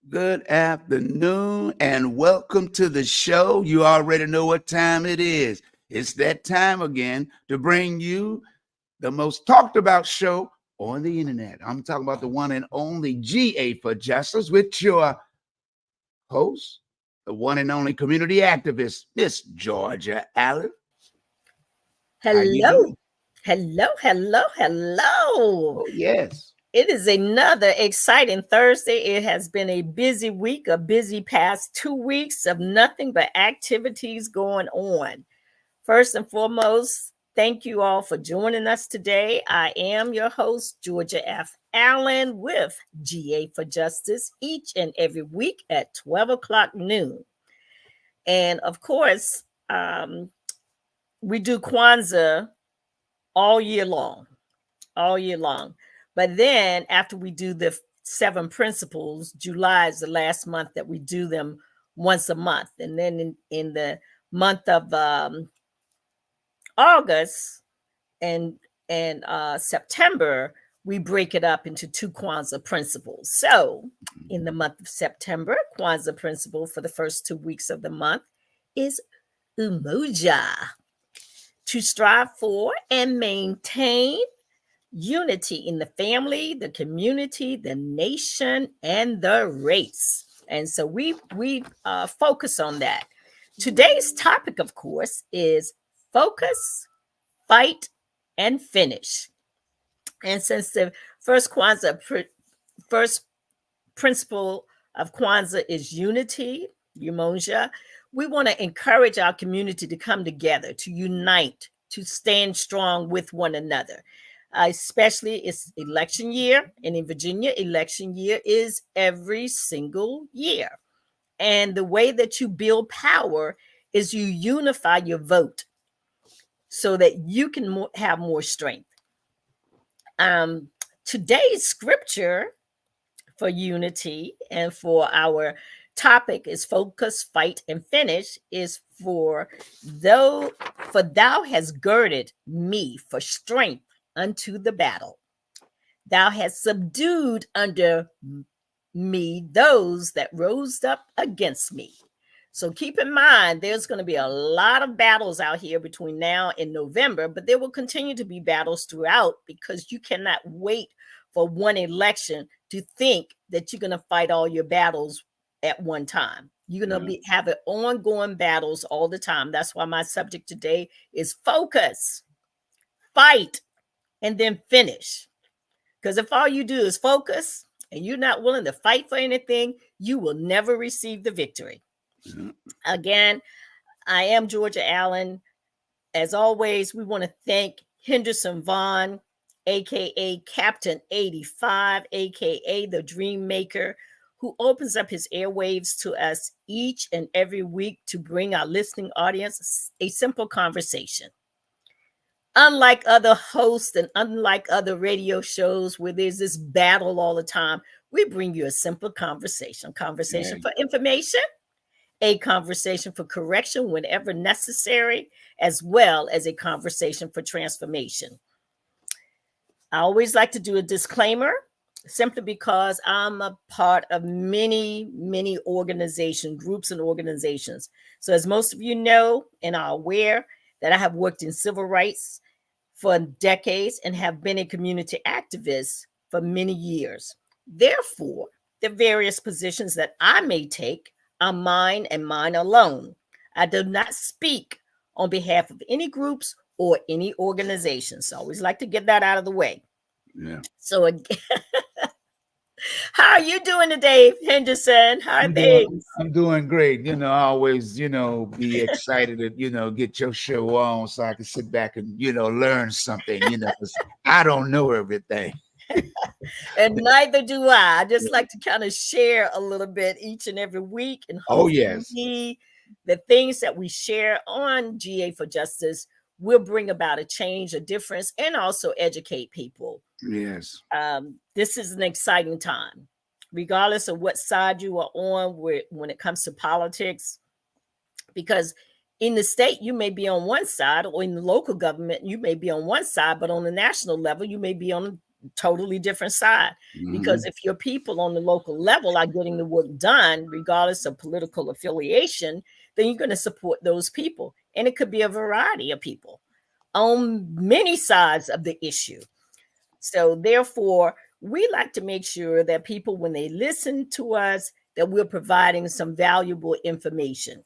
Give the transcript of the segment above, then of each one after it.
Good afternoon and welcome to the show. You already know what time it is. It's that time again to bring you the most talked about show on the internet. I'm talking about the one and only GA for Justice with your host, the one and only community activist, Miss Georgia Allen. How you Hello, doing? hello. Oh, yes. It is another exciting Thursday. It has been a busy week, a busy past 2 weeks of nothing but activities going on. First and foremost, thank you all for joining us today. I am your host, Georgia F. Allen, with GA for Justice each and every week at 12 o'clock noon. And of course, we do Kwanzaa all year long. All year long. But then after we do the seven principles, July is the last month that we do them once a month. And then in the month of August and September, we break it up into two Kwanzaa principles. So in the month of September, Kwanzaa principle for the first 2 weeks of the month is Umoja, to strive for and maintain unity in the family, the community, the nation, and the race. And so we focus on that. Today's topic, of course, is focus, fight, and finish. And since the first first principle of Kwanzaa is unity, umoja, we want to encourage our community to come together, to unite, to stand strong with one another. Especially it's election year, and in Virginia, election year is every single year. And the way that you build power is you unify your vote so that you can have more strength. Um, Today's scripture for unity and for our topic is focus, fight, and finish is for thou hast girded me for strength unto the battle. Thou hast subdued under me those that rose up against me. So keep in mind, there's going to be a lot of battles out here between now and November, but there will continue to be battles throughout because you cannot wait for one election to think that you're going to fight all your battles at one time. You're going to have it ongoing battles all the time. That's why my subject today is focus, fight, and then finish. Because if all you do is focus and you're not willing to fight for anything, you will never receive the victory. Again, I am Georgia Allen. As always, we want to thank Henderson Vaughn, aka Captain 85, aka the Dream Maker, who opens up his airwaves to us each and every week to bring our listening audience a simple conversation. Unlike other hosts and unlike other radio shows where there's this battle all the time, we bring you a simple conversation for information, a conversation for correction whenever necessary, as well as a conversation for transformation. I always like to do a disclaimer simply because I'm a part of many organizations, groups and organizations. So as most of you know and are aware that I have worked in civil rights for decades and have been a community activist for many years. Therefore, the various positions that I may take are mine and mine alone. I do not speak on behalf of any groups or any organizations. So I always like to get that out of the way. Yeah. So again, how are you doing today, Henderson? How are I'm doing things? I'm doing great. I always, be excited to, get your show on so I can sit back and, learn something, 'cause I don't know everything. And neither do I. I just like to kind of share a little bit each and every week. And Oh, yes. hopefully, the things that we share on GA for Justice will bring about a change, a difference, and also educate people. Yes. This is an exciting time, regardless of what side you are on when it comes to politics, because in the state you may be on one side, or in the local government you may be on one side, but on the national level you may be on totally different side. Because Mhm. if your people on the local level are getting the work done, regardless of political affiliation, then you're going to support those people. And it could be a variety of people on many sides of the issue. So therefore, we like to make sure that people, when they listen to us, that we're providing some valuable information.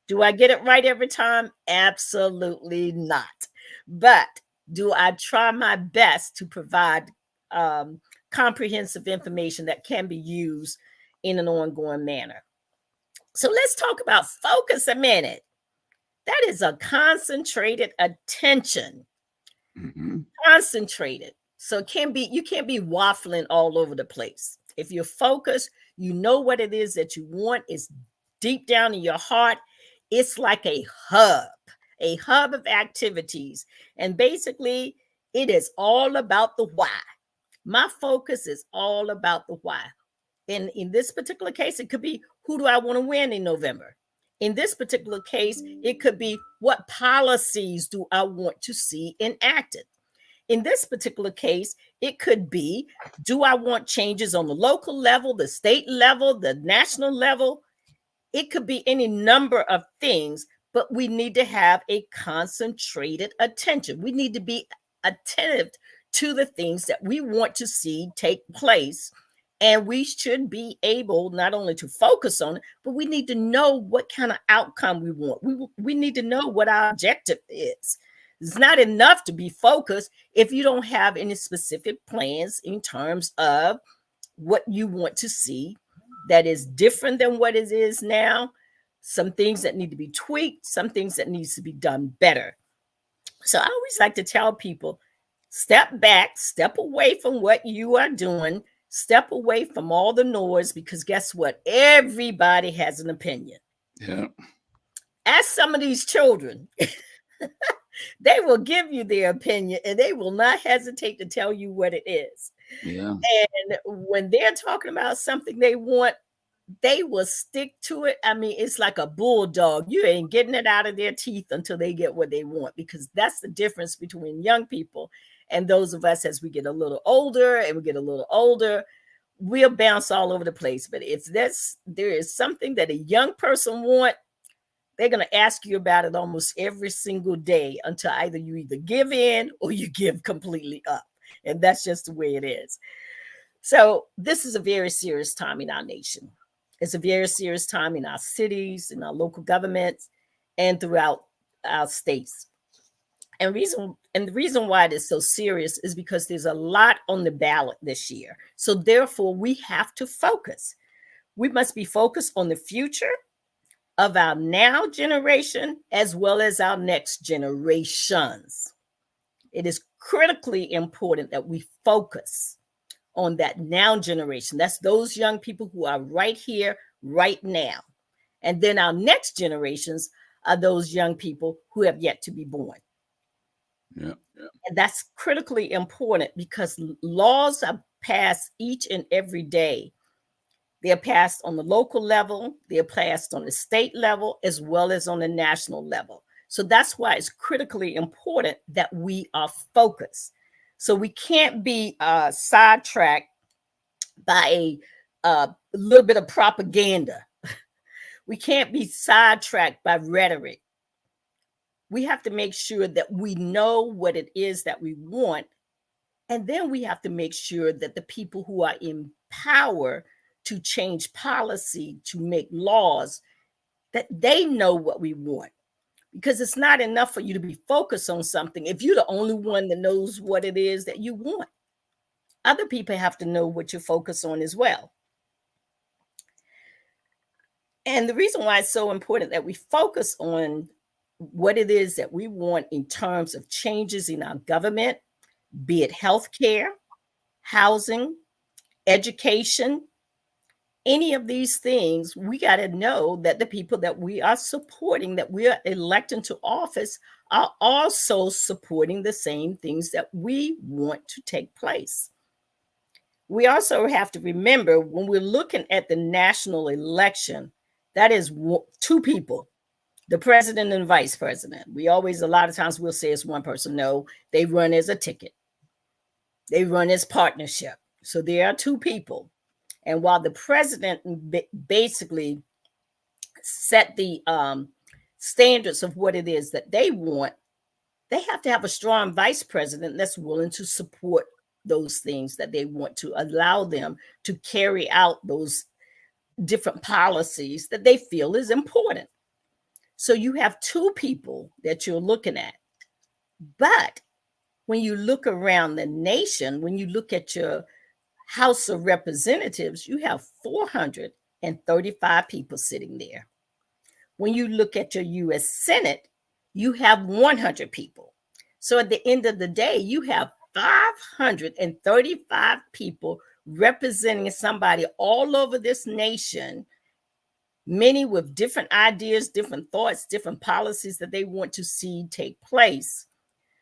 Do I get it right every time? Absolutely not. But do I try my best to provide um, comprehensive information that can be used in an ongoing manner? So let's talk about focus a minute. That is a concentrated attention. Mhm. Concentrated. So it can be, you can't be waffling all over the place. If you're focused, you know what it is that you want. It's deep down in your heart. It's like a hub of activities. And basically, it is all about the why. My focus is all about the why. And in this particular case, it could be, who do I want to win in November? In this particular case, it could be, what policies do I want to see enacted? In this particular case, it could be, do I want changes on the local level, the state level, the national level? It could be any number of things, but we need to have a concentrated attention. We need to be attentive to the things that we want to see take place. And we should be able not only to focus on it, but we need to know what kind of outcome we want. We need to know what our objective is. It's not enough to be focused if you don't have any specific plans in terms of what you want to see that is different than what it is now, some things that need to be tweaked, some things that needs to be done better. So I always like to tell people, step back, step away from what you are doing, step away from all the noise, because guess what? Everybody has an opinion. Yeah. Ask some of these children. They will give you their opinion and they will not hesitate to tell you what it is. Yeah. And when they're talking about something they want, they will stick to it. I mean, it's like a bulldog. You ain't getting it out of their teeth until they get what they want, because that's the difference between young people and those of us as we get a little older and we get a little older. We'll bounce all over the place. But if there is something that a young person want, they're going to ask you about it almost every single day until either you either give in or you give completely up. And that's just the way it is. So this is a very serious time in our nation. It's a very serious time in our cities, in our local governments, and throughout our states. The reason why it is so serious is because there's a lot on the ballot this year. So therefore, we have to focus. We must be focused on the future of our now generation as well as our next generations. It is critically important that we focus on that now generation. That's those young people who are right here, right now. And then our next generations are those young people who have yet to be born. Yeah. And that's critically important because laws are passed each and every day. They're passed on the local level, they're passed on the state level, as well as on the national level. So that's why it's critically important that we are focused. So we can't be sidetracked by a little bit of propaganda. We can't be sidetracked by rhetoric. We have to make sure that we know what it is that we want. And then we have to make sure that the people who are in power to change policy, to make laws, that they know what we want. Because it's not enough for you to be focused on something if you're the only one that knows what it is that you want. Other people have to know what you're focused on as well. And the reason why it's so important that we focus on what it is that we want in terms of changes in our government, be it healthcare, housing, education, any of these things, we got to know that the people that we are supporting, that we are electing to office, are also supporting the same things that we want to take place. We also have to remember when we're looking at the national election, that is two people, the president and vice president. We always, a lot of times we'll say it's one person. No, they run as a ticket. They run as partnership. So there are two people. And while the president basically set the standards of what it is that they want, they have to have a strong vice president that's willing to support those things that they want, to allow them to carry out those different policies that they feel is important. So you have two people that you're looking at. But when you look around the nation, when you look at your House of Representatives, you have 435 people sitting there. When you look at your U.S. Senate, you have 100 people. So at the end of the day, you have 535 people representing somebody all over this nation, many with different ideas, different thoughts, different policies that they want to see take place.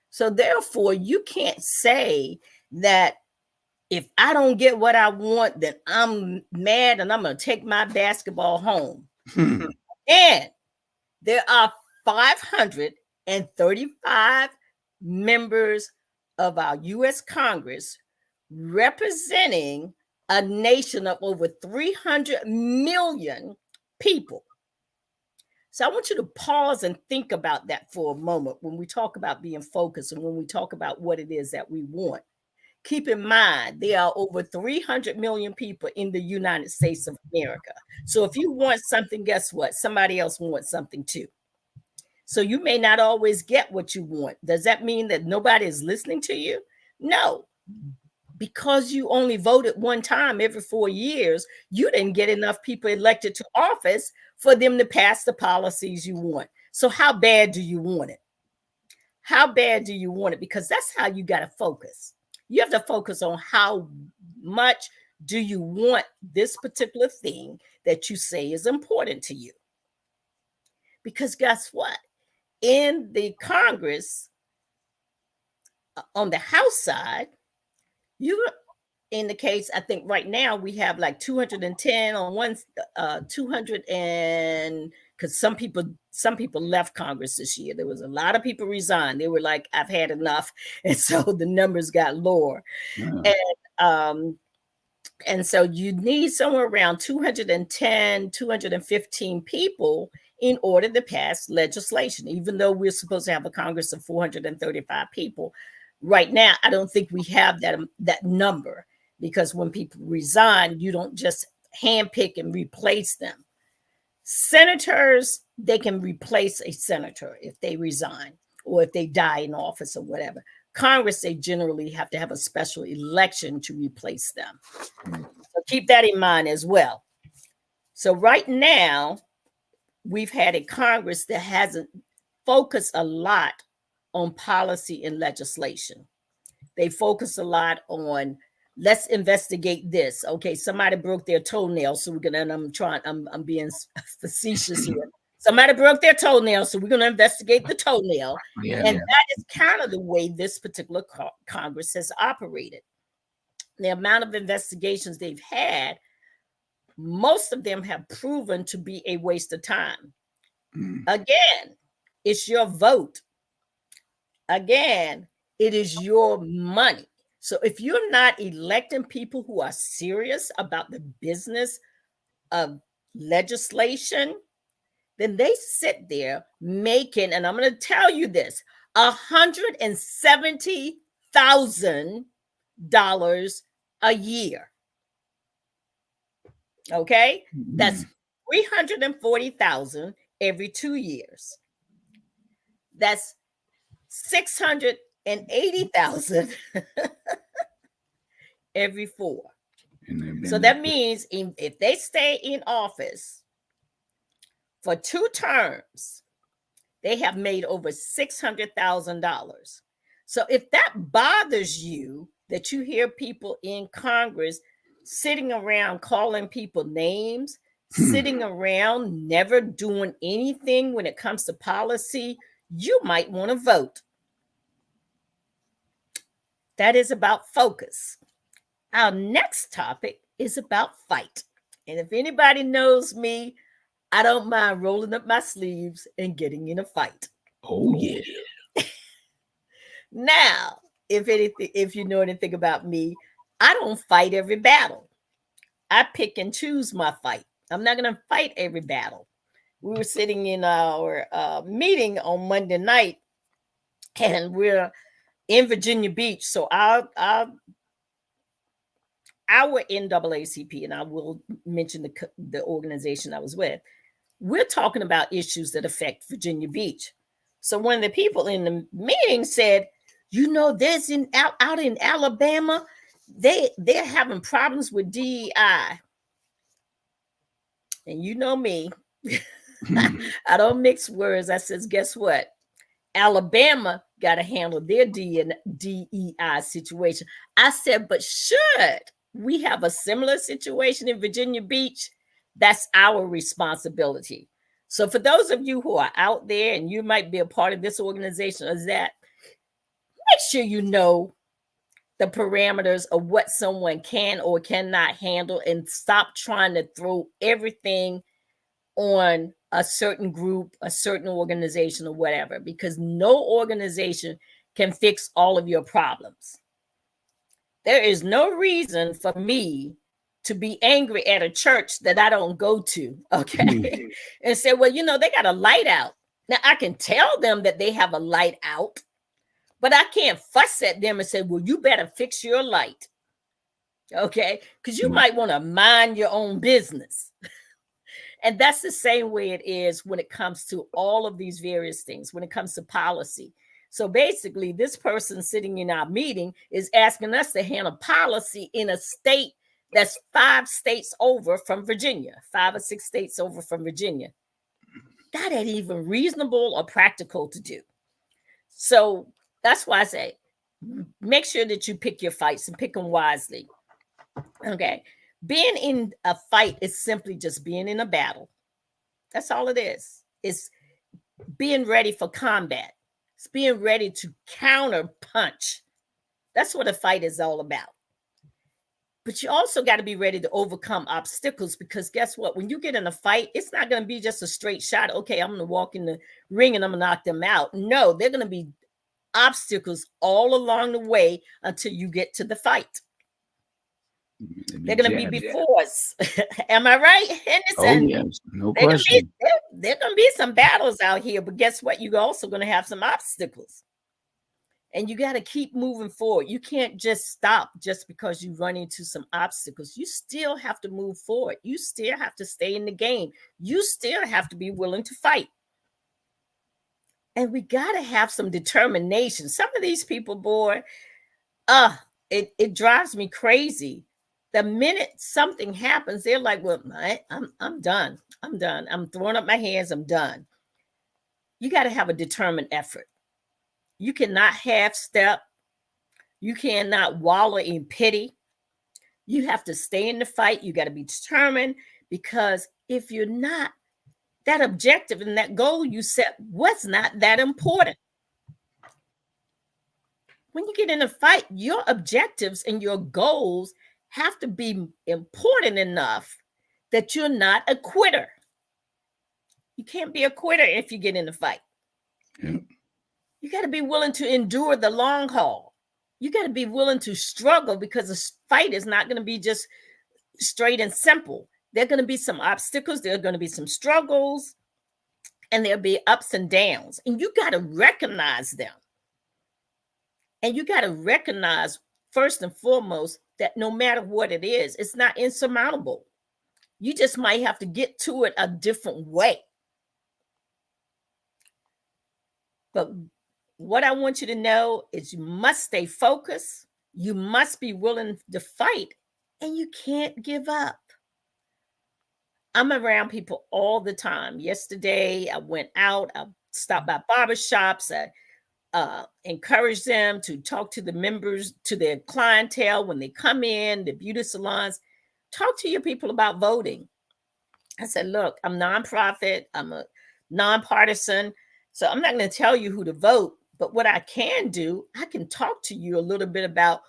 So therefore, you can't say that if I don't get what I want, then I'm mad and I'm going to take my basketball home. And there are 535 members of our U.S. Congress representing a nation of over 300 million people. So I want you to pause and think about that for a moment when we talk about being focused and when we talk about what it is that we want. Keep in mind, there are over 300 million people in the United States of America. So if you want something, guess what? Somebody else wants something too. So you may not always get what you want. Does that mean that nobody is listening to you? No. Because you only voted one time every 4 years, you didn't get enough people elected to office for them to pass the policies you want. So how bad do you want it? How bad do you want it? Because that's how you got to focus. You have to focus on how much do you want this particular thing that you say is important to you. Because guess what? In the Congress, on the House side, you in the case, I think right now we have like 210 on one, 200 and because some people left Congress this year. There was a lot of people resigned. They were like, I've had enough. And so the numbers got lower. And so you need somewhere around 210, 215 people in order to pass legislation, even though we're supposed to have a Congress of 435 people. Right now, I don't think we have that number, because when people resign, you don't just handpick and replace them. Senators, they can replace a senator if they resign or if they die in office or whatever. Congress, they generally have to have a special election to replace them. So keep that in mind as well. So right now, we've had a Congress that hasn't focused a lot on policy and legislation. They focus a lot on, let's investigate this. Okay, somebody broke their toenail, so we're gonna, and I'm being facetious here. Somebody broke their toenail, so we're gonna investigate the toenail. And that is kind of the way this particular Congress has operated. The amount of investigations they've had, most of them have proven to be a waste of time. Again, it's your vote. Again, it is your money. So if you're not electing people who are serious about the business of legislation, then they sit there making, and I'm going to tell you this, $170,000 a year. Okay, that's $340,000 every 2 years. That's $680,000 every 4. So that means if they stay in office for 2 terms, they have made over $600,000. So if that bothers you, that you hear people in Congress sitting around calling people names, sitting around never doing anything when it comes to policy, you might want to vote. That is about focus. Our next topic is about fight. And if anybody knows me, I don't mind rolling up my sleeves and getting in a fight. Oh, yeah. Now, if anything, if you know anything about me, I don't fight every battle. I pick and choose my fight. I'm not going to fight every battle. We were sitting in our meeting on Monday night, and we're in Virginia Beach. So our NAACP, and I will mention the organization I was with, we're talking about issues that affect Virginia Beach. So one of the people in the meeting said, there's out in Alabama, they're having problems with DEI. And you know me, I don't mix words. I says, guess what? Alabama got to handle their DEI situation. I said, but should we have a similar situation in Virginia Beach? That's our responsibility. So for those of you who are out there and you might be a part of this organization or that, make sure you know the parameters of what someone can or cannot handle, and stop trying to throw everything on a certain group, a certain organization, or whatever, because no organization can fix all of your problems. There is no reason for me to be angry at a church that I don't go to, okay? And say, well, they got a light out. Now, I can tell them that they have a light out, but I can't fuss at them and say, well, you better fix your light, okay? Because you might want to mind your own business. And that's the same way it is when it comes to all of these various things, when it comes to policy. So basically, this person sitting in our meeting is asking us to handle policy in a state that's 5 states over from Virginia, 5 or 6 states over from Virginia. That ain't even reasonable or practical to do. So that's why I say, make sure that you pick your fights and pick them wisely. Okay. Being in a fight is simply just being in a battle. That's all it is. It's being ready for combat. It's being ready to counter punch. That's what a fight is all about. But you also got to be ready to overcome obstacles, because guess what? When you get in a fight, it's not going to be just a straight shot. Okay, I'm going to walk in the ring and I'm going to knock them out. No, they're going to be obstacles all along the way until you get to the fight. They're going to be before us. Am I right, Henderson? Oh, yes. No question. There are going to be some battles out here, but guess what? You're also going to have some obstacles. And you got to keep moving forward. You can't just stop just because you run into some obstacles. You still have to move forward. You still have to stay in the game. You still have to be willing to fight. And we got to have some determination. Some of these people, boy, it drives me crazy. The minute something happens, they're like, well, I'm done. I'm done. I'm throwing up my hands. I'm done. You got to have a determined effort. You cannot half step. You cannot wallow in pity. You have to stay in the fight. You got to be determined, because if you're not, that objective and that goal you set was not that important. When you get in a fight, your objectives and your goals have to be important enough that you're not a quitter. You can't be a quitter if you get in a fight. Yeah. You got to be willing to endure the long haul. You got to be willing to struggle, because a fight is not going to be just straight and simple. There are going to be some obstacles. There are going to be some struggles, and there'll be ups and downs. And you got to recognize them. And you got to recognize, first and foremost, that no matter what it is, it's not insurmountable. You just might have to get to it a different way. But what I want you to know is you must stay focused. You must be willing to fight, and you can't give up. I'm around people all the time. Yesterday, I went out. I stopped by barbershops. I encourage them to talk to the members, to their clientele when they come in, the beauty salons. Talk to your people about voting. I said, look, I'm nonprofit. I'm a nonpartisan. So I'm not going to tell you who to vote. But what I can do, I can talk to you a little bit about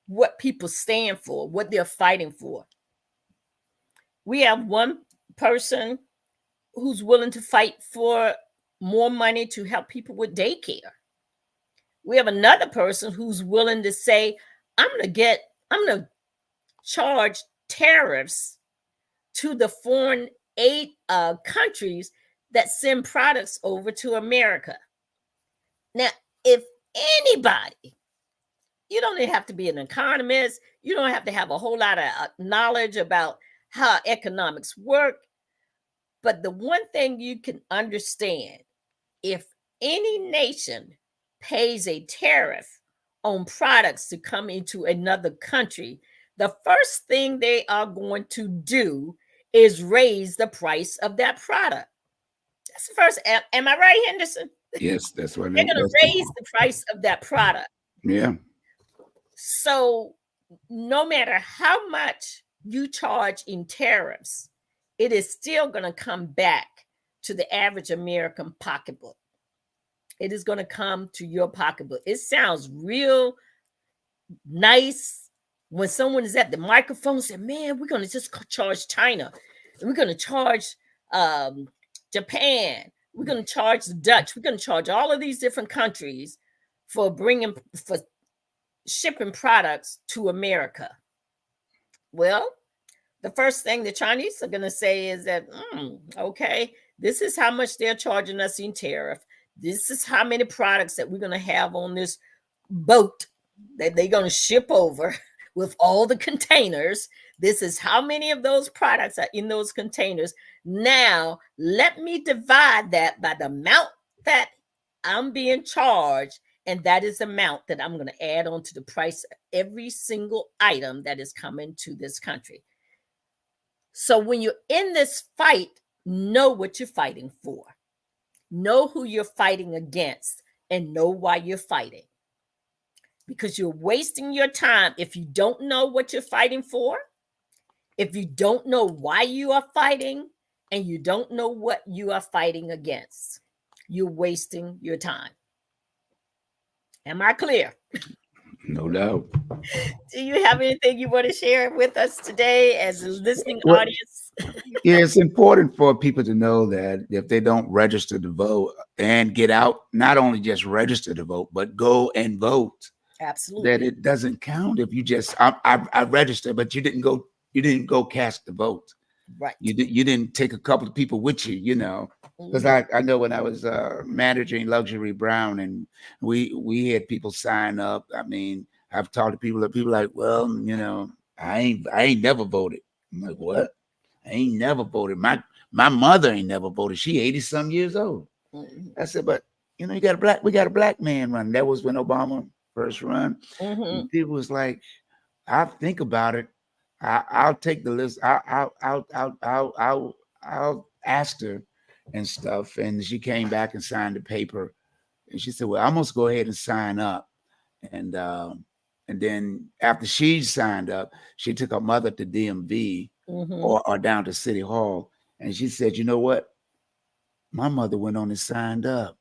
what people stand for, what they're fighting for. We have one person who's willing to fight for more money to help people with daycare. We have another person who's willing to say, I'm going to charge tariffs to the foreign aid countries that send products over to America. Now, if anybody, you don't even have to be an economist, you don't have to have a whole lot of knowledge about how economics work, but the one thing you can understand, if any nation pays a tariff on products to come into another country, the first thing they are going to do is raise the price of that product. That's the first. Am I right, Henderson? Yes, that's what They're going that's to raise the price of that product. yeah. So no matter how much you charge in tariffs, it is still going to come back to the average American pocketbook. It is going to come to your pocketbook. It sounds real nice when someone is at the microphone and say, man, we're going to just charge China. And we're going to charge Japan. We're going to charge the Dutch. We're going to charge all of these different countries for shipping products to America. Well, the first thing the Chinese are going to say is that, okay, this is how much they're charging us in tariff. This is how many products that we're going to have on this boat that they're going to ship over with all the containers. This is how many of those products are in those containers. Now, let me divide that by the amount that I'm being charged, and that is the amount that I'm going to add on to the price of every single item that is coming to this country. So when you're in this fight, know what you're fighting for. Know who you're fighting against and know why you're fighting. Because you're wasting your time if you don't know what you're fighting for, if you don't know why you are fighting, and you don't know what you are fighting against. You're wasting your time. Am I clear? No doubt. Do you have anything you want to share with us today as a listening Well, audience? yeah, it's important for people to know that if they don't register to vote and get out, not only just register to vote, but go and vote. Absolutely. That it doesn't count if you just I registered, but you didn't go cast the vote. Right. You didn't take a couple of people with you, because I know when I was managing Luxury Brown and we had people sign up. I mean, I've talked to people like, well, I ain't never voted. I'm like, what? I ain't never voted. My mother ain't never voted. She 80 some years old. I said, but we got a black man running. That was when Obama first run. People was like, I'll think about it. I'll take the list. I'll ask her and stuff. And she came back and signed the paper. And she said, well, I'm gonna go ahead and sign up. And then after she signed up, she took her mother to DMV or down to City Hall. And she said, you know what? My mother went on and signed up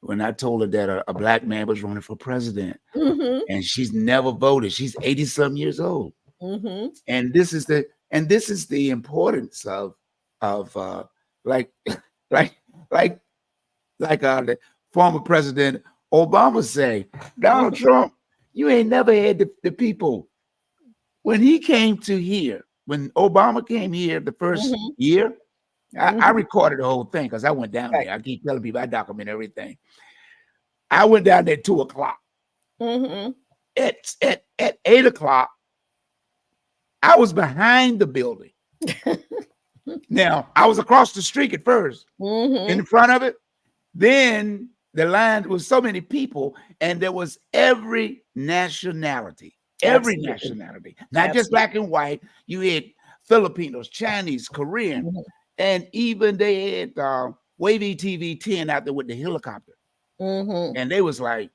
when I told her that a black man was running for president. And she's never voted. She's 80 some years old. And this is the importance of like the former president Obama say, Donald Trump, you ain't never had the people. When he came to here, when Obama came here the first year, I recorded the whole thing because I went down there. I keep telling people I document everything. I went down there at 2:00. At 8:00, I was behind the building. Now, I was across the street at first, in front of it. Then the line was so many people, and there was every nationality, not just black and white. You had Filipinos, Chinese, Korean, and even they had Wavy TV 10 out there with the helicopter. And they was like,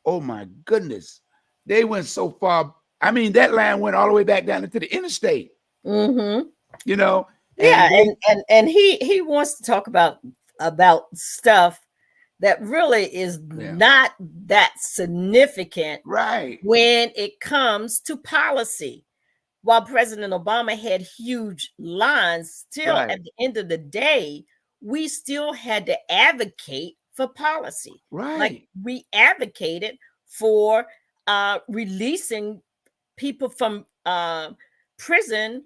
oh my goodness. They went so far. I mean, that line went all the way back down into the interstate. Yeah, And and he wants to talk about stuff that really is not that significant, right, when it comes to policy. While President Obama had huge lines, still at the end of the day, we still had to advocate for policy. Right. Like we advocated for releasing people from prison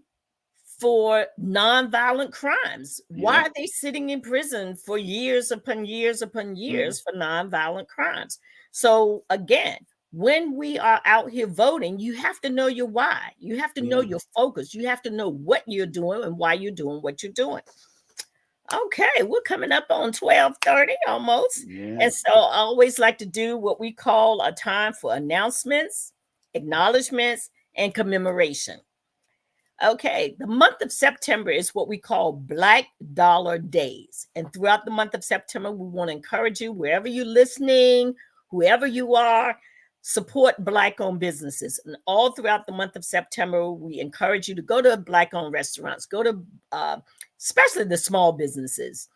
for nonviolent crimes. Why Yep. are they sitting in prison for years upon years upon Mhm. years for nonviolent crimes? So again, when we are out here voting, you have to know your why. You have to know Yeah. your focus. You have to know what you're doing and why you're doing what you're doing. Okay, we're coming up on 12:30 almost. Yeah. And so I always like to do what we call a time for announcements, acknowledgments, and commemoration. Okay, the month of September is what we call Black Dollar Days. And throughout the month of September, we want to encourage you, wherever you're listening, whoever you are, support Black owned businesses. And all throughout the month of September, we encourage you to go to Black owned restaurants, go to especially the small businesses,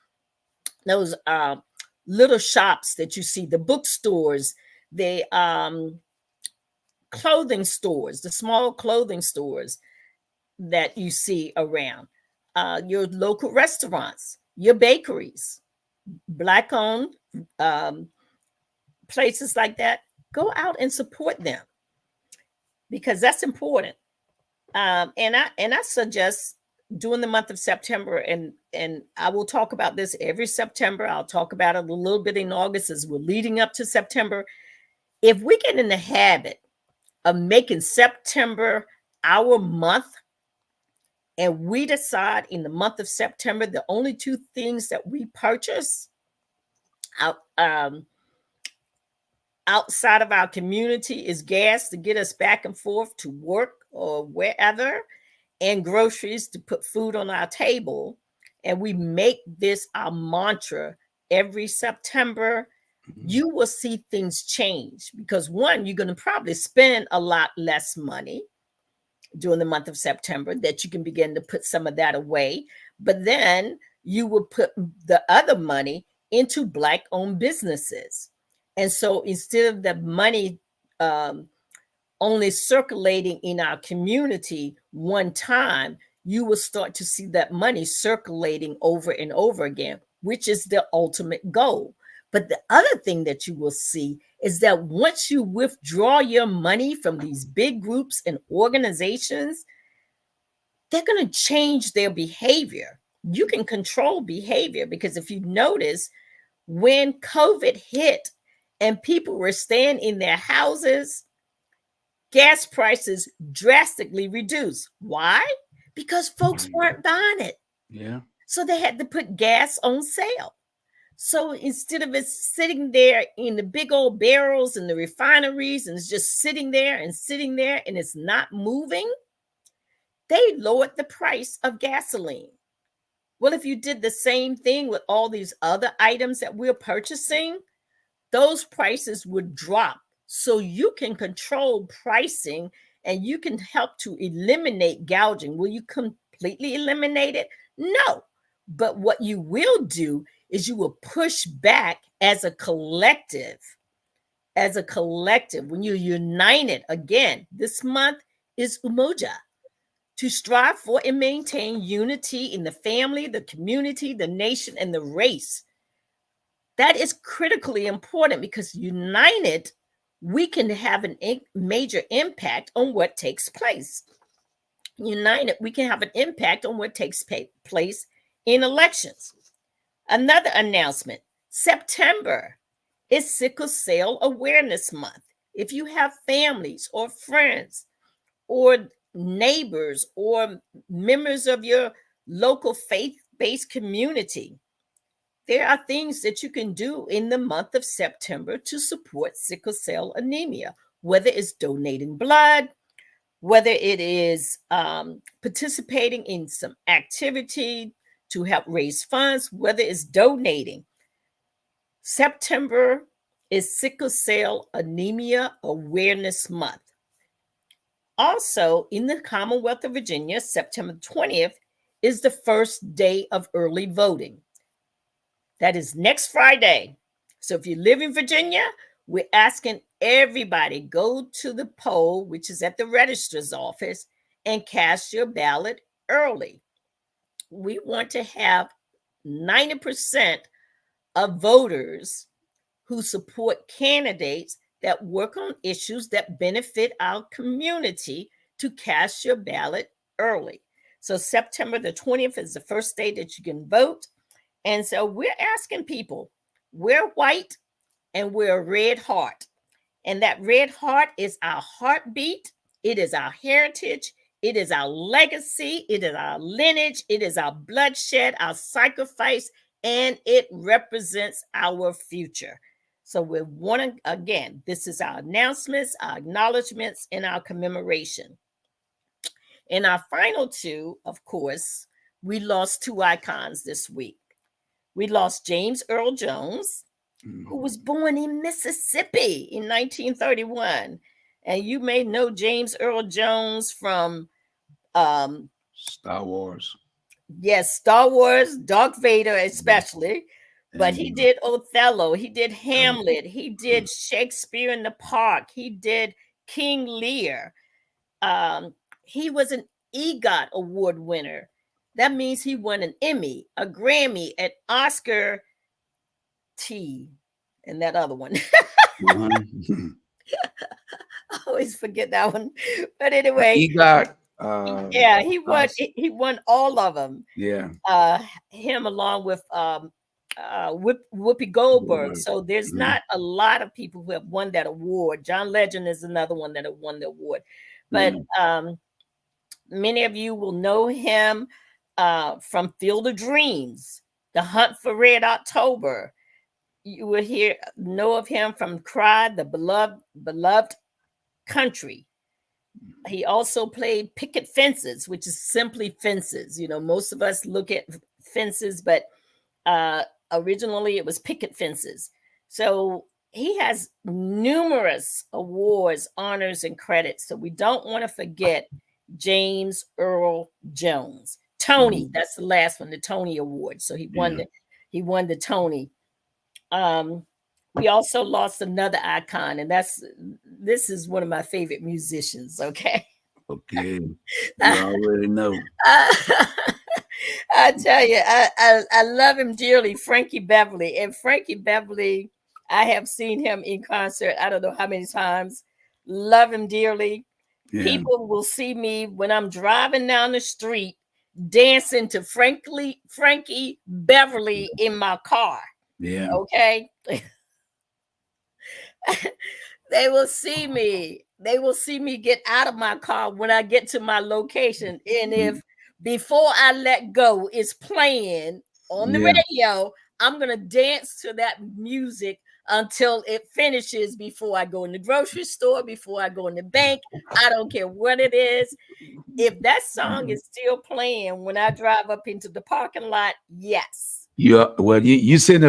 those little shops that you see, the bookstores, the clothing stores, the small clothing stores that you see around, your local restaurants, your bakeries, Black owned um, places like that. Go out and support them because that's important. And I suggest during the month of September, and I will talk about this every September. I'll talk about it a little bit in August as we're leading up to September. If we get in the habit of making September our month, and we decide in the month of September, the only two things that we purchase out, outside of our community is gas to get us back and forth to work or wherever, and groceries to put food on our table. And we make this our mantra every September. Mhm. You will see things change because one, you're going to probably spend a lot less money during the month of September, that you can begin to put some of that away. But then you will put the other money into Black owned businesses. And so instead of the money um, only circulating in our community one time, you will start to see that money circulating over and over again, which is the ultimate goal. But the other thing that you will see is that once you withdraw your money from these big groups and organizations, they're going to change their behavior. You can control behavior because if you notice, when COVID hit and people were staying in their houses, gas prices drastically reduced. Why? Because folks Mhm. weren't buying it. Yeah. So they had to put gas on sale. So instead of it sitting there in the big old barrels and the refineries and it's just sitting there and it's not moving, they lowered the price of gasoline. Well, if you did the same thing with all these other items that we're purchasing, those prices would drop. So you can control pricing and you can help to eliminate gouging. Will you completely eliminate it? No. But what you will do is you will push back as a collective, when you're united. Again, this month is Umoja, to strive for and maintain unity in the family, the community, the nation, and the race. That is critically important because united, we can have a major impact on what takes place. United, we can have an impact on what takes place in elections. Another announcement: September is Sickle Cell Awareness Month. If you have families or friends or neighbors or members of your local faith based community, there are things that you can do in the month of September to support sickle cell anemia, whether it's donating blood, whether it is participating in some activity to help raise funds, whether it's donating. September is Sickle Cell Anemia Awareness Month. Also, in the Commonwealth of Virginia, September 20th is the first day of early voting. That is next Friday. So if you live in Virginia, we're asking everybody go to the poll, which is at the registrar's office, and cast your ballot early. We want to have 90% of voters who support candidates that work on issues that benefit our community to cast your ballot early. So September the 20th is the first day that you can vote. And so we're asking people, we're white and we're a red heart. And that red heart is our heartbeat, it is our heritage, it is our legacy, it is our lineage, it is our bloodshed, our sacrifice, and it represents our future. So we want to, again, this is our announcements, our acknowledgments, and our commemoration. In our final two, of course, we lost two icons this week. We lost James Earl Jones, who was born in Mississippi in 1931. And you may know James Earl Jones from Star Wars. Yes, Star Wars, Darth Vader especially. But he did Othello, he did Hamlet, he did Shakespeare in the Park, he did King Lear. He was an EGOT award winner. That means he won an Emmy, a Grammy, an Oscar T, and that other one. I always forget that one. But anyway, EGOT. Yeah, he won. He won all of them. Yeah. Him along with Whoopi Goldberg. So there's not a lot of people who have won that award. John Legend is another one that have won the award. But many of you will know him from Field of Dreams, The Hunt for Red October. You will know of him from Cry, the beloved country. He also played Picket Fences, which is simply fences. You know, most of us look at fences, but originally it was Picket Fences. So he has numerous awards, honors, and credits. So we don't want to forget James Earl Jones. Tony, that's the last one, the Tony Award. So he won the Tony. We also lost another icon, and this is one of my favorite musicians. Okay. You already know. I tell you, I love him dearly, Frankie Beverly. And Frankie Beverly, I have seen him in concert. I don't know how many times. Love him dearly. Yeah. People will see me when I'm driving down the street dancing to Frankie Beverly in my car. Yeah. Okay. They will see me. They will see me get out of my car when I get to my location. And if before I let go is playing on the radio, I'm going to dance to that music until it finishes before I go in the grocery store, before I go in the bank. I don't care what it is. If that song is still playing when I drive up into the parking lot, yes. You sitting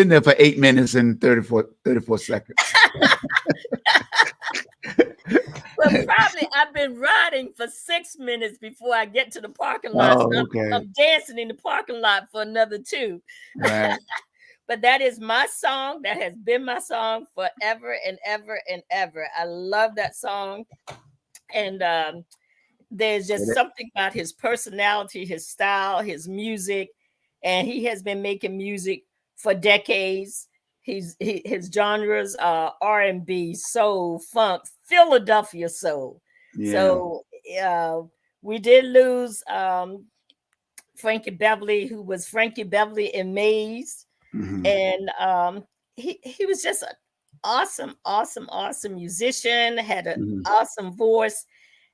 there for 8 minutes and 34 seconds. Well, probably I've been riding for 6 minutes before I get to the parking lot. Oh, so okay. I'm dancing in the parking lot for another 2. Right. But that is my song. That has been my song forever and ever and ever. I love that song. And there's just something about his personality, his style, his music. And he has been making music for decades. His genres are R&B, soul, funk, Philadelphia soul. Yeah. So we did lose Frankie Beverly, who was Frankie Beverly in Maze. And he was just an awesome musician, had an awesome voice.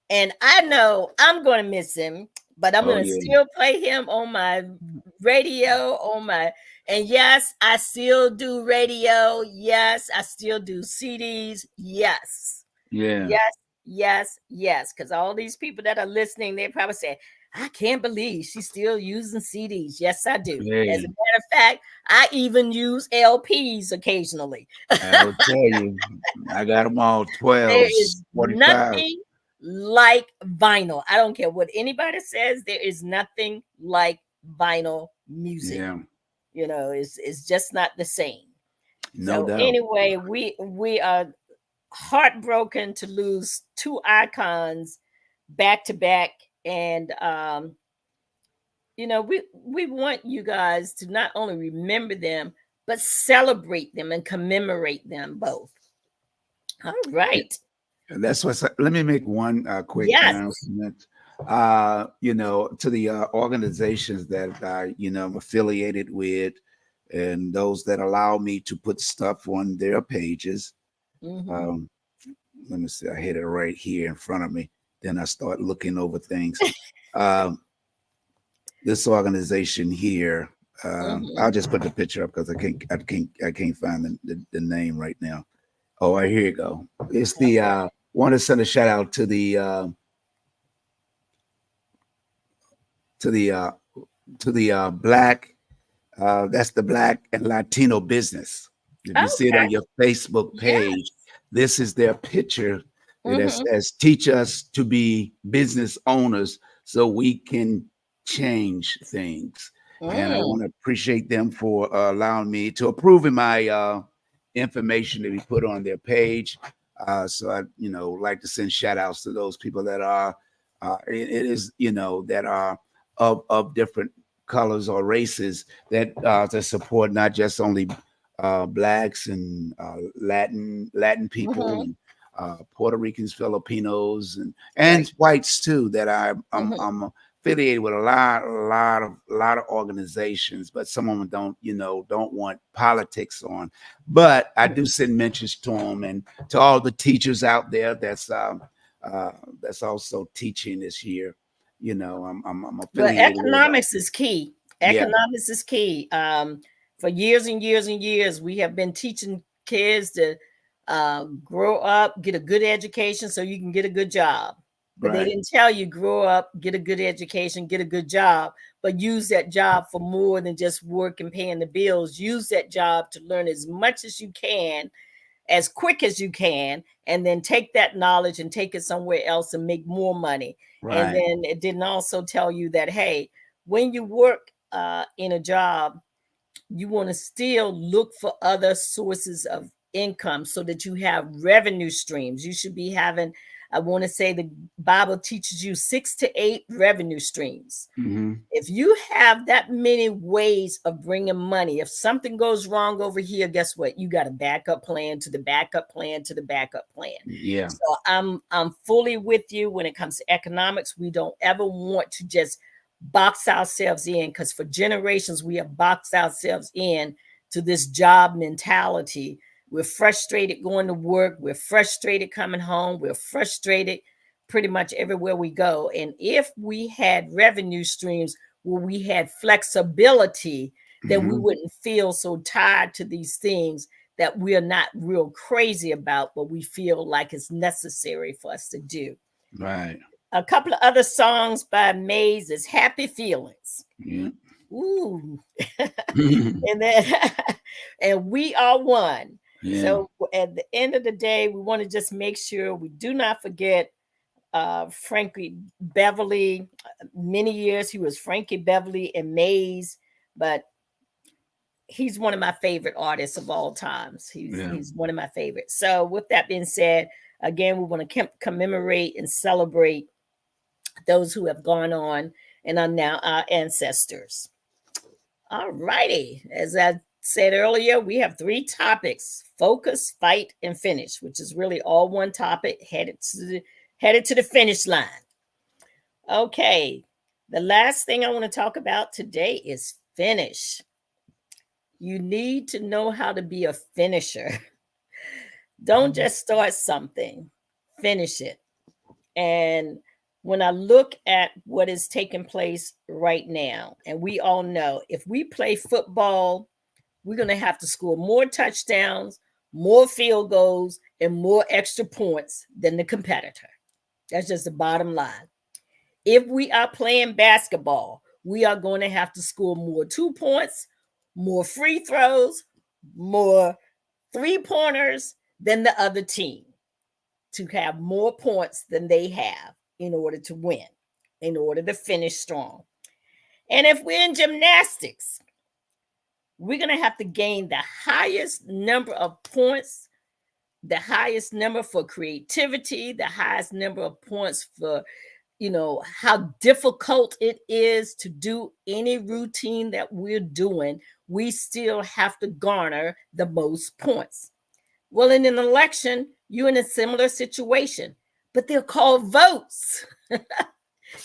And I know I'm going to miss him, but I'm going to still play him on my radio, and yes, I still do radio. Yes, I still do CDs. Yes. Yeah. Yes. Because all these people that are listening, they probably say, I can't believe she's still using CDs. Yes, I do. Hey. As a matter of fact, I even use LPs occasionally. I'll tell you, I got them all 12. There is 45. Nothing like vinyl. I don't care what anybody says. There is nothing like vinyl music. Yeah. You know, it's just not the same. No doubt. Anyway, we are heartbroken to lose 2 icons back to back. And you know, we want you guys to not only remember them, but celebrate them and commemorate them both. All right. And that's what's. Let me make one quick Yes. announcement. To the organizations that I, am affiliated with, and those that allow me to put stuff on their pages. Mm-hmm. Um, Let me see. I had it right here in front of me. Then I start looking over things. Um, this organization here. Mm-hmm. I'll just put the picture up because I can't find the name right now. Oh, right, here you go. It's the want to send a shout out to the uh, to the black. That's the Black and Latino business. If you see it Okay. on your Facebook page, Yes. this is their picture that Mm-hmm. says, "Teach us to be business owners so we can change things." And I Mm. want to appreciate them for allowing me to approving my information to be put on their page. So I, like to send shout outs to those people that are, it is, that are of different colors or races that support not just only blacks and Latin people Mm-hmm. and Puerto Ricans, Filipinos, and Right. whites too. That Mm-hmm. I'm affiliated with a lot of organizations, but some of them don't want politics on. But I do send mentions to them and to all the teachers out there uh, that's also teaching this year. I'm Well, affiliated with. economics is key. Yeah, Economics is key. For years and years and years, we have been teaching kids to grow up, get a good education so you can get a good job. But they right. didn't tell you grow up, get a good education, get a good job, but use that job for more than just work and paying the bills. Use that job to learn as much as you can, as quick as you can, and then take that knowledge and take it somewhere else and make more money. And Right. then it didn't also tell you that, hey, when you work in a job, you want to still look for other sources of income so that you have revenue streams. You should be having, I want to say the Bible teaches you 6 to 8 revenue streams. Hmm. If you have that many ways of bringing money, if something goes wrong over here, guess what? You got a backup plan to the backup plan to the backup plan. Yeah. So I'm fully with you when it comes to economics. We don't ever want to just box ourselves in, because for generations we have boxed ourselves in to this job mentality. We're frustrated going to work, we're frustrated coming home, we're frustrated pretty much everywhere we go. And if we had revenue streams where we had flexibility, then we Hmm. wouldn't feel so tied to these things that we're not real crazy about, but we feel like it's necessary for us to do. Right. A couple of other songs by Maze is Happy Feelings. Yeah. Ooh. And then and We Are One. Yeah. So at the end of the day, we want to just make sure we do not forget Frankie Beverly. Many years he was Frankie Beverly and Maze, but he's one of my favorite artists of all times. He's Yeah. he's one of my favorites. So with that being said, again, we want to commemorate and celebrate those who have gone on and are now our ancestors. All righty. As I said earlier, we have 3 topics: focus, fight, and finish, which is really all one topic, headed to the finish line. Okay. The last thing I want to talk about today is finish. You need to know how to be a finisher. Don't just start something, finish it. And when I look at what is taking place right now, and we all know if we play football, we're going to have to score more touchdowns, more field goals, and more extra points than the competitor. That's just the bottom line. If we are playing basketball, we are going to have to score more 2 points, more free throws, more 3 pointers than the other team, to have more points than they have in order to win, in order to finish strong. And if we're in gymnastics, we're going to have to gain the highest number of points, the highest number for creativity, the highest number of points for, how difficult it is to do any routine that we're doing. We still have to garner the most points. Well, in an election, you're in a similar situation, but they're called votes.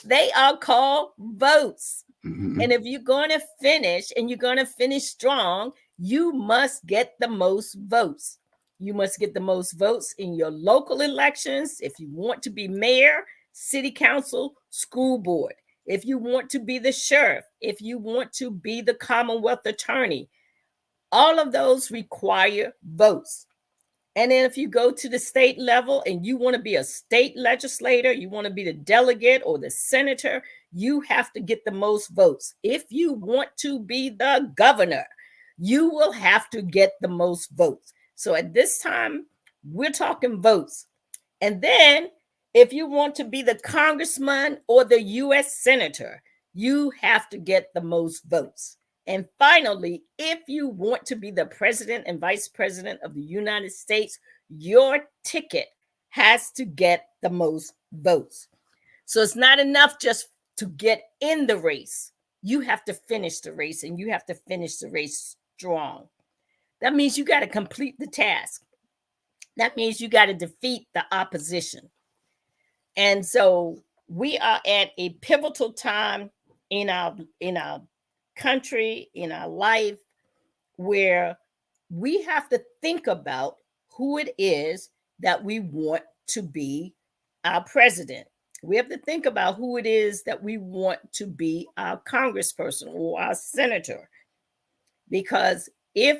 They are called votes. Mhm. And if you're going to finish and you're going to finish strong, you must get the most votes. You must get the most votes in your local elections if you want to be mayor, city council, school board. If you want to be the sheriff, if you want to be the Commonwealth attorney, all of those require votes. And then if you go to the state level and you want to be a state legislator, you want to be the delegate or the senator, you have to get the most votes. If you want to be the governor, you will have to get the most votes. So at this time, we're talking votes. And then if you want to be the congressman or the U.S. senator, you have to get the most votes. And finally, if you want to be the president and vice president of the United States, your ticket has to get the most votes. So it's not enough just to get in the race. You have to finish the race, and you have to finish the race strong. That means you got to complete the task. That means you got to defeat the opposition. And so we are at a pivotal time in our country, in our life, where we have to think about who it is that we want to be our president. We have to think about who it is that we want to be our congressperson or our senator. Because if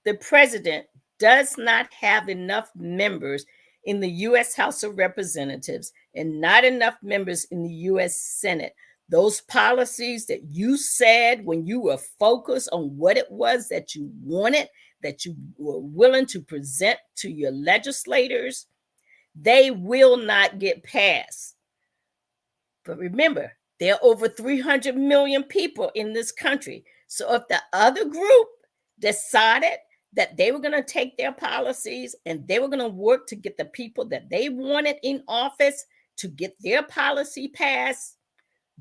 the president does not have enough members in the U.S. House of Representatives and not enough members in the U.S. Senate, those policies that you said when you were focused on what it was that you wanted, that you were willing to present to your legislators, they will not get passed. But remember, there are over 300 million people in this country. So if the other group decided that they were going to take their policies and they were going to work to get the people that they wanted in office to get their policy passed,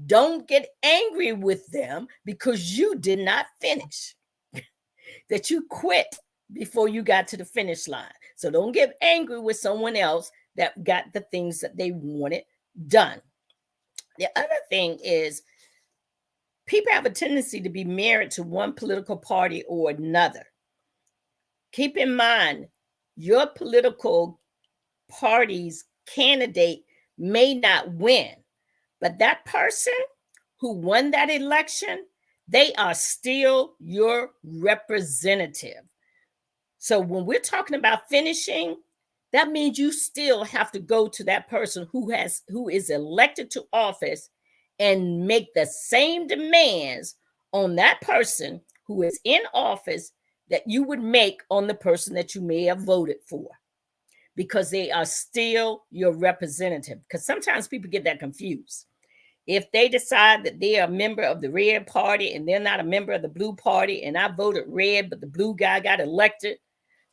don't get angry with them because you did not finish, that you quit before you got to the finish line. So don't get angry with someone else that got the things that they wanted done. The other thing is people have a tendency to be married to one political party or another. Keep in mind, your political party's candidate may not win, but that person who won that election, they are still your representative. So when we're talking about finishing, that means you still have to go to that person who is elected to office and make the same demands on that person who is in office that you would make on the person that you may have voted for, because they are still your representative. Because sometimes people get that confused. If they decide that they are a member of the red party and they're not a member of the blue party, and I voted red, but the blue guy got elected,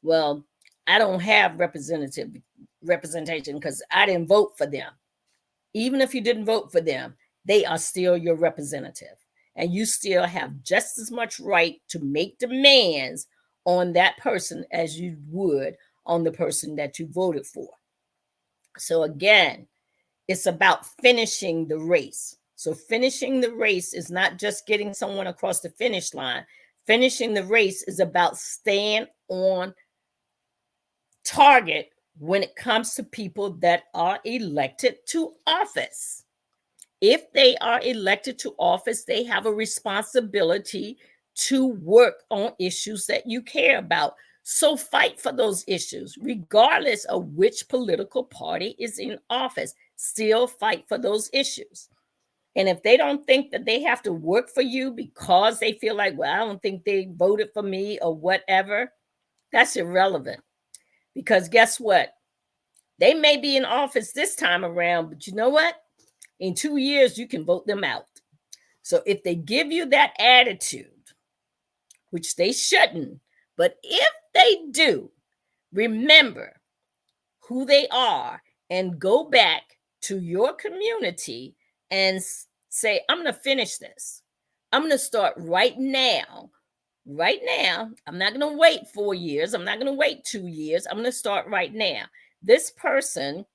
well, I don't have representation because I didn't vote for them. Even if you didn't vote for them, they are still your representative. And you still have just as much right to make demands on that person as you would on the person that you voted for. So again, it's about finishing the race. So finishing the race is not just getting someone across the finish line. Finishing the race is about staying on target when it comes to people that are elected to office. If they are elected to office, they have a responsibility to work on issues that you care about. So fight for those issues, regardless of which political party is in office. Still fight for those issues. And if they don't think that they have to work for you because they feel like, well, I don't think they voted for me or whatever, that's irrelevant. Because guess what? They may be in office this time around, but you know what? In 2 years, you can vote them out. So if they give you that attitude, which they shouldn't, but if they do, remember who they are and go back to your community and say, I'm going to finish this. I'm going to start right now. Right now, I'm not going to wait 4 years. I'm not going to wait 2 years. I'm going to start right now. This person,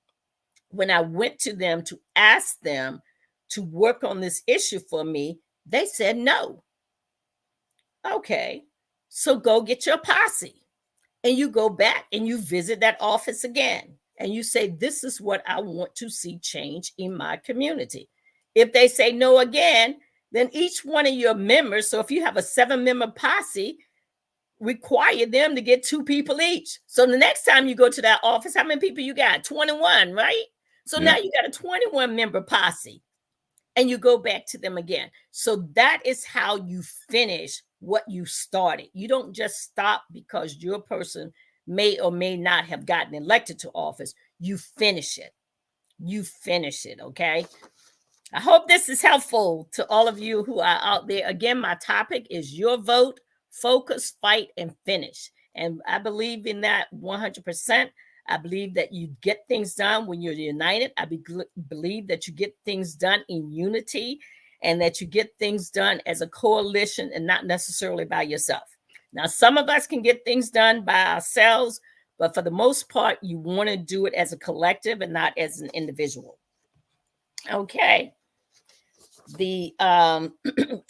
when I went to them to ask them to work on this issue for me, they said no. Okay, so go get your posse. And you go back and you visit that office again. And you say, this is what I want to see change in my community. If they say no again, then each one of your members, so if you have a 7-member posse, require them to get 2 people each. So the next time you go to that office, how many people you got? 21, right? So now you got a 21-member posse. And you go back to them again. So that is how you finish what you started. You don't just stop because your person may or may not have gotten elected to office. You finish it. You finish it, okay? I hope this is helpful to all of you who are out there. Again, my topic is your vote, focus, fight, and finish. And I believe in that 100%. I believe that you get things done when you're united. I believe that you get things done in unity and that you get things done as a coalition and not necessarily by yourself. Now, some of us can get things done by ourselves, but for the most part, you want to do it as a collective and not as an individual. Okay. The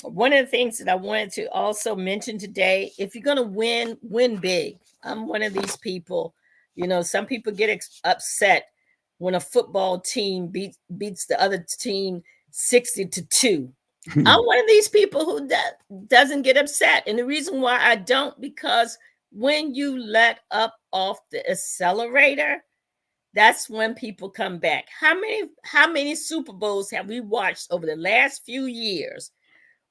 one of the things that I wanted to also mention today, if you're going to win big. I'm one of these people. You know, some people get upset when a football team beats the other team 60-2. I'm one of these people who doesn't get upset. And the reason why I don't, because when you let up off the accelerator, that's when people come back. How many Super Bowls have we watched over the last few years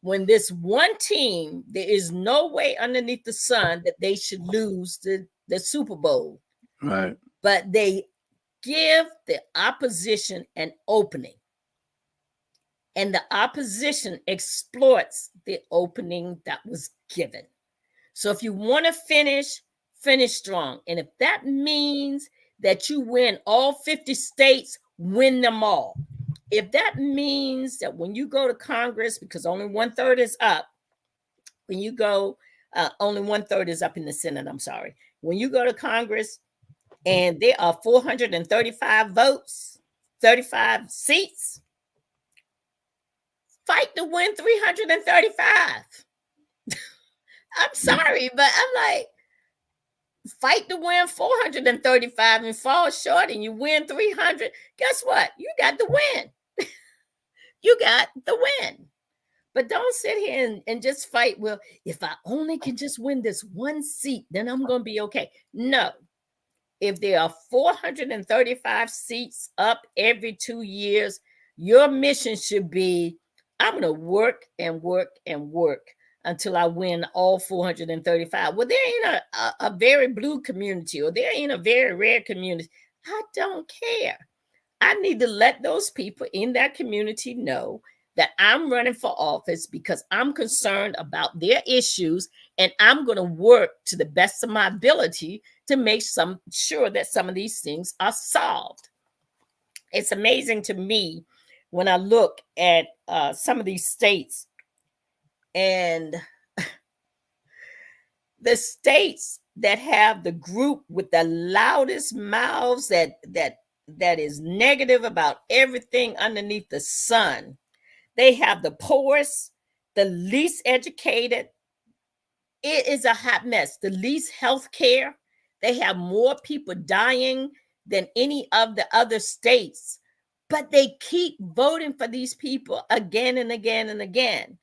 when this one team, there is no way underneath the sun that they should lose the Super Bowl. Right. But they give the opposition an opening. And the opposition exploits the opening that was given. So if you want to finish strong. And if that means that you win all 50 states, win them all. If that means that when you go to Congress, because only 1/3 is up, when you go, only 1/3 is up in the Senate, I'm sorry. When you go to Congress and there are 435 votes, 35 seats, fight to win 335. I'm sorry, but I'm like, fight to win 435 and fall short and you win 300. Guess what? You got the win. You got the win. But don't sit here and just fight. Well, if I only can just win this one seat, then I'm going to be okay. No. If there are 435 seats up every 2 years, your mission should be, I'm going to work and work and work until I win all 435. Well, they're in a very blue community or they're in a very red community. I don't care. I need to let those people in that community know that I'm running for office because I'm concerned about their issues and I'm going to work to the best of my ability to make sure that some of these things are solved. It's amazing to me when I look at some of these states and the states that have the group with the loudest mouths that is negative about everything underneath the sun. They have the poorest, the least educated. It is a hot mess. The least health care. They have more people dying than any of the other states. But they keep voting for these people again and again and again.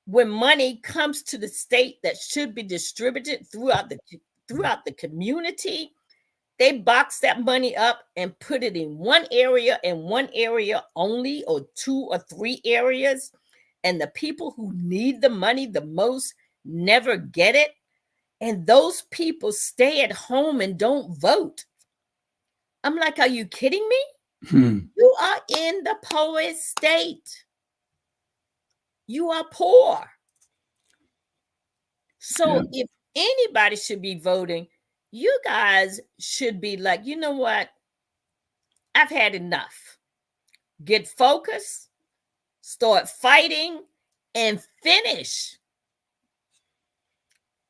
When money comes to the state that should be distributed throughout the community, they box that money up and put it in one area only, or 2 or 3 areas. And the people who need the money the most never get it. And those people stay at home and don't vote. I'm like, are you kidding me? You are in the poorest state. You are poor. So if anybody should be voting, you guys should be like, you know what? I've had enough. Get focused, start fighting, and finish.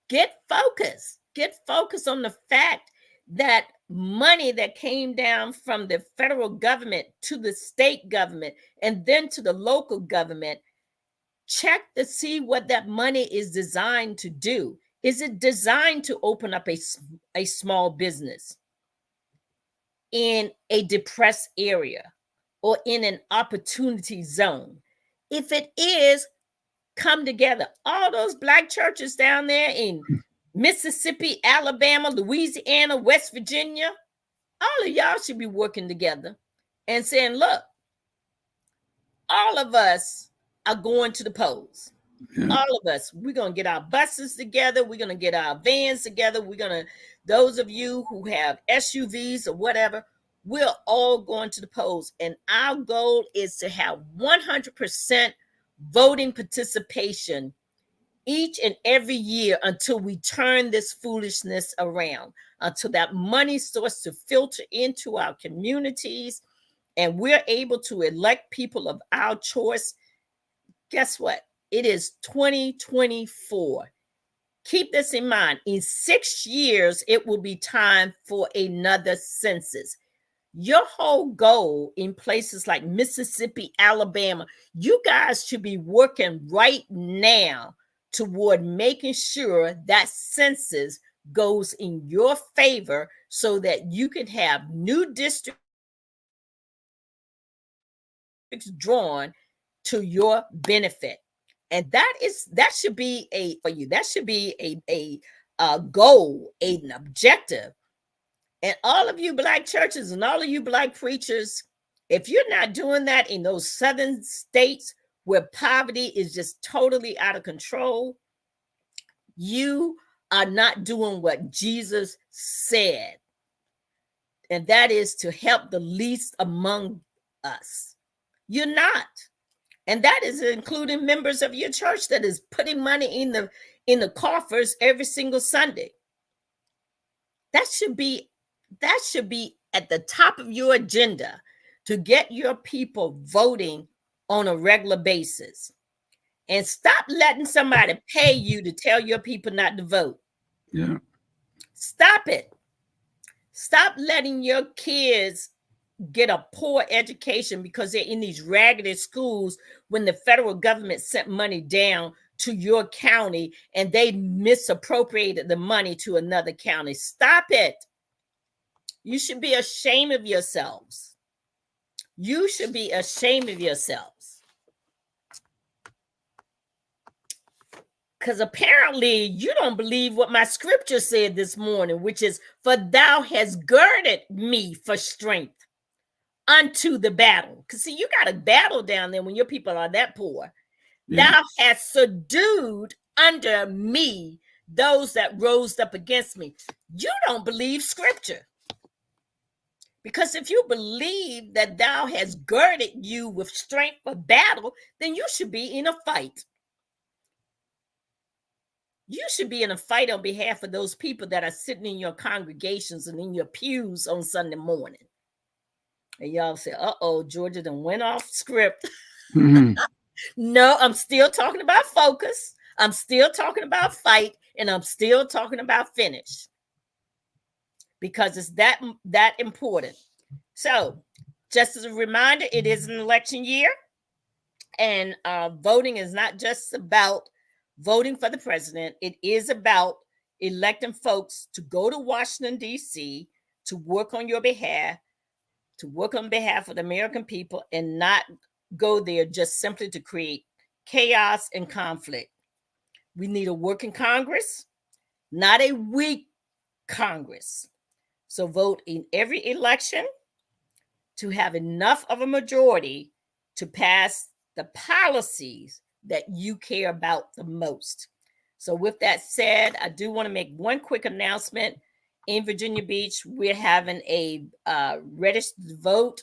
Get focused. Get focused on the fact that money that came down from the federal government to the state government and then to the local government, check to see what that money is designed to do. Is it designed to open up a small business in a depressed area or in an opportunity zone? If it is, come together. All those Black churches down there in Mississippi, Alabama, Louisiana, West Virginia, all of y'all should be working together and saying, look, all of us are going to the polls. Yeah. All of us, we're going to get our buses together. We're going to get our vans together. Those of you who have SUVs or whatever, we're all going to the polls. And our goal is to have 100% voting participation each and every year until we turn this foolishness around, until that money starts to filter into our communities and we're able to elect people of our choice. Guess what? It is 2024. Keep this in mind. In 6 years, it will be time for another census. Your whole goal in places like Mississippi, Alabama, you guys should be working right now toward making sure that census goes in your favor so that you can have new districts drawn to your benefit. And that should be a goal, an objective. And all of you Black churches and all of you Black preachers, if you're not doing that in those southern states where poverty is just totally out of control, you are not doing what Jesus said. And that is to help the least among us. You're not. And that is including members of your church that is putting money in the coffers every single Sunday. That should be at the top of your agenda, to get your people voting on a regular basis. And stop letting somebody pay you to tell your people not to vote. Yeah. Stop it. Stop letting your kids get a poor education because they're in these raggedy schools when the federal government sent money down to your county and they misappropriated the money to another county. Stop it. You should be ashamed of yourselves. You should be ashamed of yourselves. Because apparently you don't believe what my scripture said this morning, which is, for thou hast girded me for strength unto the battle. Because see, you got a battle down there when your people are that poor. Yeah. Thou hast subdued under me those that rose up against me. You don't believe scripture. Because if you believe that thou hast girded you with strength for battle, then you should be in a fight. You should be in a fight on behalf of those people that are sitting in your congregations and in your pews on Sunday morning. And y'all say, uh-oh, Georgia done went off script. Mm-hmm. No, I'm still talking about focus. I'm still talking about fight. And I'm still talking about finish. Because it's that important. So, just as a reminder, it is an election year. And voting is not just about voting for the president. It is about electing folks to go to Washington, D.C., to work on your behalf, to work on behalf of the American people, and not go there just simply to create chaos and conflict. We need a working Congress, not a weak Congress. So vote in every election to have enough of a majority to pass the policies that you care about the most. So with that said, I do want to make one quick announcement. In Virginia Beach, we're having a registered vote,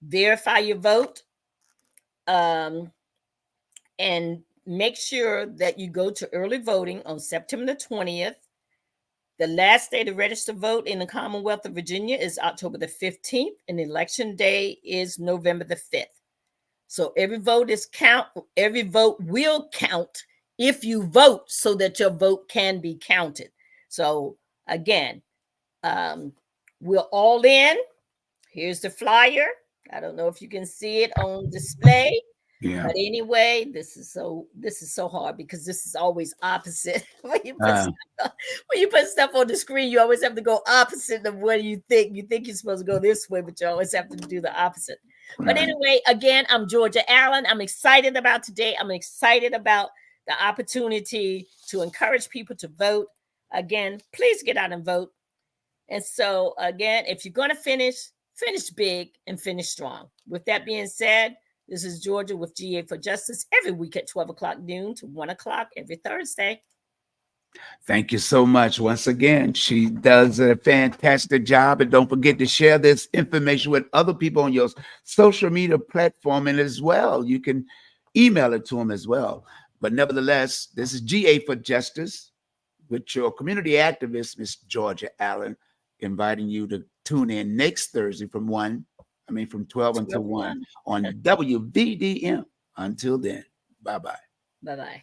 verify your vote, and make sure that you go to early voting on September the 20th. The last day to register vote in the Commonwealth of Virginia is October the 15th, and election day is November the 5th. So every vote will count if you vote, so that your vote can be counted. So again, We're all in. Here's the flyer. I don't know if you can see it on display. Yeah. But anyway, this is so hard because this is always opposite. Uh, When you put stuff on the screen, you always have to go opposite of what you think. You think you're supposed to go this way, but you always have to do the opposite. But right. anyway, again, I'm Georgia Allen. I'm excited about today. I'm excited about the opportunity to encourage people to vote. Again, please get out and vote. And so, again, if you're going to finish big and finish strong. With that being said, this is Georgia with GA for Justice every week at 12 o'clock noon to 1 o'clock every Thursday. Thank you so much. Once again, she does a fantastic job. And don't forget to share this information with other people on your social media platform. And as well, you can email it to them as well. But nevertheless, this is GA for Justice with your community activist, Miss Georgia Allen, inviting you to tune in next Thursday from 12 until 1 on WVDM. Until then, bye-bye. Bye-bye.